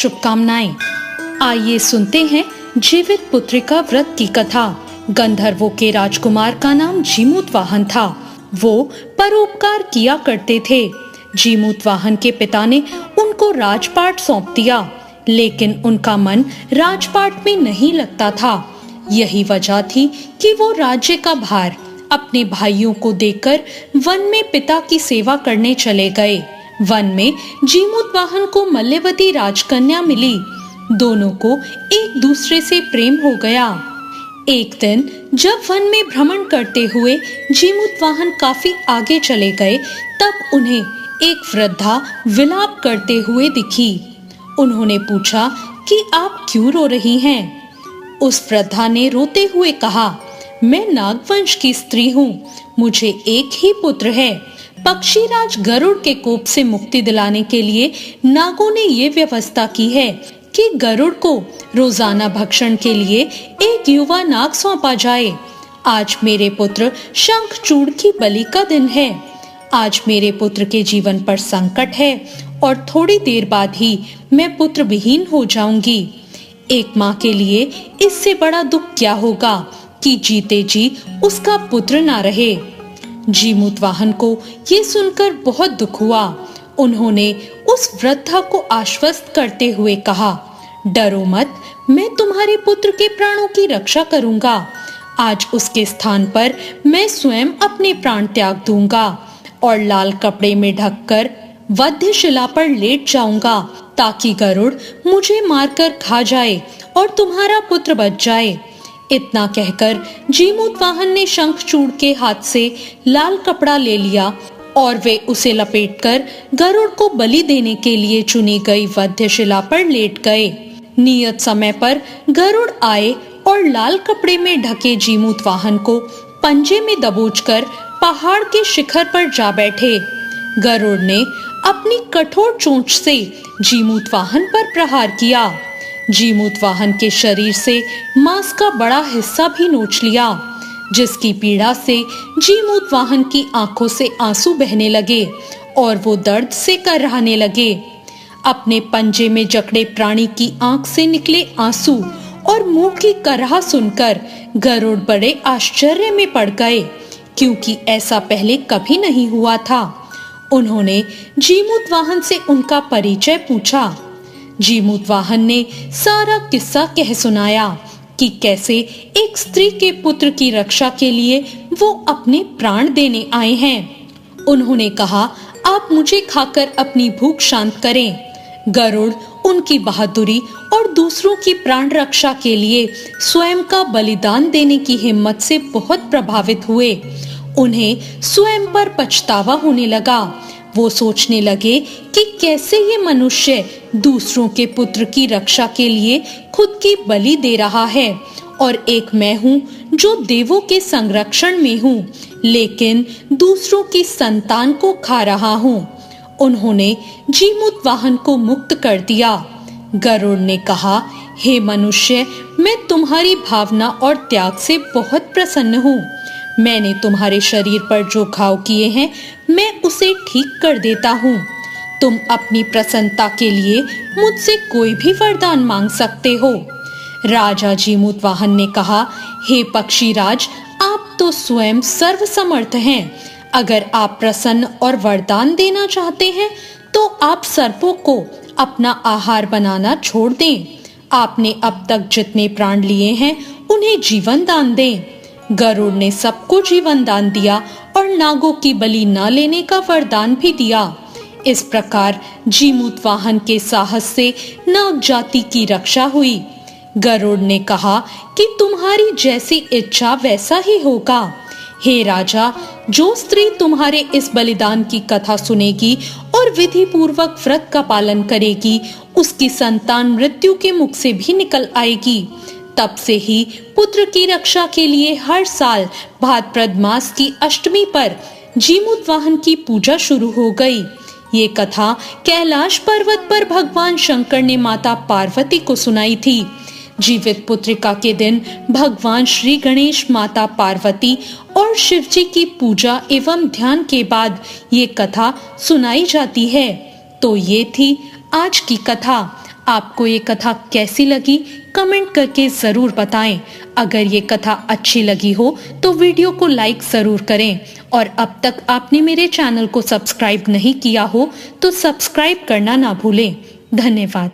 शुभकामनाएं। आइए सुनते हैं जीवित पुत्रिका व्रत की कथा। गंधर्वों के राजकुमार का नाम जीमूतवाहन था। वो परोपकार किया करते थे। जीमूतवाहन के पिता ने उनको राजपाट सौंप दिया, लेकिन उनका मन राजपाट में नहीं लगता था। यही वजह थी कि वो राज्य का भार अपने भाइयों को देकर वन में पिता की सेवा करने चले गए। वन में जीमूतवाहन को मल्यवती राजकन्या मिली। दोनों को एक दूसरे से प्रेम हो गया। एक दिन जब वन में भ्रमण करते हुए जीमूतवाहन काफी आगे चले गए, तब उन्हें एक वृद्धा विलाप करते हुए दिखी। उन्होंने पूछा कि आप क्यों रो रही हैं? उस वृद्धा ने रोते हुए कहा, मैं नागवंश की स्त्री हूँ। मुझे एक ही पुत्र है। पक्षीराज गरुड़ के कोप से मुक्ति दिलाने के लिए नागों ने ये व्यवस्था की है कि गरुड़ को रोजाना भक्षण के लिए एक युवा नाग सौंपा जाए। आज मेरे पुत्र शंखचूड़ की बलि का दिन है। आज मेरे पुत्र के जीवन पर संकट है और थोड़ी देर बाद ही मैं पुत्र विहीन हो जाऊंगी। एक माँ के लिए इससे बड़ा दुख क्या होगा कि जीते जी उसका पुत्र ना रहे। जीमूतवाहन को ये सुनकर बहुत दुख हुआ। उन्होंने उस वृद्धा को आश्वस्त करते हुए कहा, डरो मत, मैं तुम्हारे पुत्र के प्राणों की रक्षा करूंगा। आज उसके स्थान पर मैं स्वयं अपने प्राण त्याग दूंगा और लाल कपड़े में ढककर वध्यशिला पर लेट जाऊंगा, ताकि गरुड़ मुझे मारकर खा जाए और तुम्हारा पुत्र बच जाए। इतना कहकर जीमूतवाहन ने शंखचूड़ के हाथ से लाल कपड़ा ले लिया और वे उसे लपेटकर गरुड़ को बलि देने के लिए चुनी गई वध्यशिला पर लेट गए। नियत समय पर गरुड़ आए और लाल कपड़े में ढके जीमूतवाहन को पंजे में दबोचकर पहाड़ के शिखर पर जा बैठे। गरुड़ ने अपनी कठोर चोंच से जीमूतवाहन पर प्रहार किया। जीमूतवाहन के शरीर से मांस का बड़ा हिस्सा भी नोच लिया, जिसकी पीड़ा से जीमूतवाहन की आंखों से आंसू बहने लगे और वो दर्द से कराहने लगे। अपने पंजे में जकड़े प्राणी की आंख से निकले आंसू और मुंह की कराह सुनकर गरुड़ बड़े आश्चर्य में पड़ गए, क्योंकि ऐसा पहले कभी नहीं हुआ था। उन्होंने जीमूतवाहन से उनका परिचय पूछा। जीमूतवाहन ने सारा किस्सा कह सुनाया कि कैसे एक स्त्री के पुत्र की रक्षा के लिए वो अपने प्राण देने आए हैं। उन्होंने कहा, आप मुझे खाकर अपनी भूख शांत करें। गरुड़ उनकी बहादुरी और दूसरों की प्राण रक्षा के लिए स्वयं का बलिदान देने की हिम्मत से बहुत प्रभावित हुए। उन्हें स्वयं पर पछतावा होने लगा। वो सोचने लगे कि कैसे ये मनुष्य दूसरों के पुत्र की रक्षा के लिए खुद की बलि दे रहा है, और एक मैं हूँ जो देवों के संरक्षण में हूँ, लेकिन दूसरों की संतान को खा रहा हूँ। उन्होंने जीमूतवाहन को मुक्त कर दिया। गरुड़ ने कहा, हे मनुष्य, मैं तुम्हारी भावना और त्याग से बहुत प्रसन्न हूँ। मैंने तुम्हारे शरीर पर जो घाव किए हैं, मैं उसे ठीक कर देता हूँ। तुम अपनी प्रसन्नता के लिए मुझसे कोई भी वरदान मांग सकते हो। राजा जीमूतवाहन ने कहा, हे पक्षीराज, आप तो स्वयं सर्वसमर्थ हैं। अगर आप प्रसन्न और वरदान देना चाहते हैं, तो आप सर्पों को अपना आहार बनाना छोड़ दें। आपने अब तक जितने प्राण लिए हैं, उन्हें जीवन दान दें। गरुड़ ने सबको जीवन दान दिया और नागों की बलि न लेने का वरदान भी दिया। इस प्रकार जीमूतवाहन के साहस से नाग जाति की रक्षा हुई। गरुड़ ने कहा कि तुम्हारी जैसी इच्छा वैसा ही होगा। हे राजा, जो स्त्री तुम्हारे इस बलिदान की कथा सुनेगी और विधि पूर्वक व्रत का पालन करेगी, उसकी संतान मृत्यु के मुख से भी निकल आएगी। तब से ही पुत्र की रक्षा के लिए हर साल भाद्रपद मास की अष्टमी पर जीमूतवाहन की पूजा शुरू हो गई। ये कथा कैलाश पर्वत पर भगवान शंकर ने माता पार्वती को सुनाई थी। जीवित पुत्रिका के दिन भगवान श्री गणेश, माता पार्वती और शिव जी की पूजा एवं ध्यान के बाद ये कथा सुनाई जाती है। तो ये थी आज की कथा। आपको ये कथा कैसी लगी कमेंट करके जरूर बताएं। अगर ये कथा अच्छी लगी हो तो वीडियो को लाइक जरूर करें और अब तक आपने मेरे चैनल को सब्सक्राइब नहीं किया हो तो सब्सक्राइब करना ना भूलें। धन्यवाद।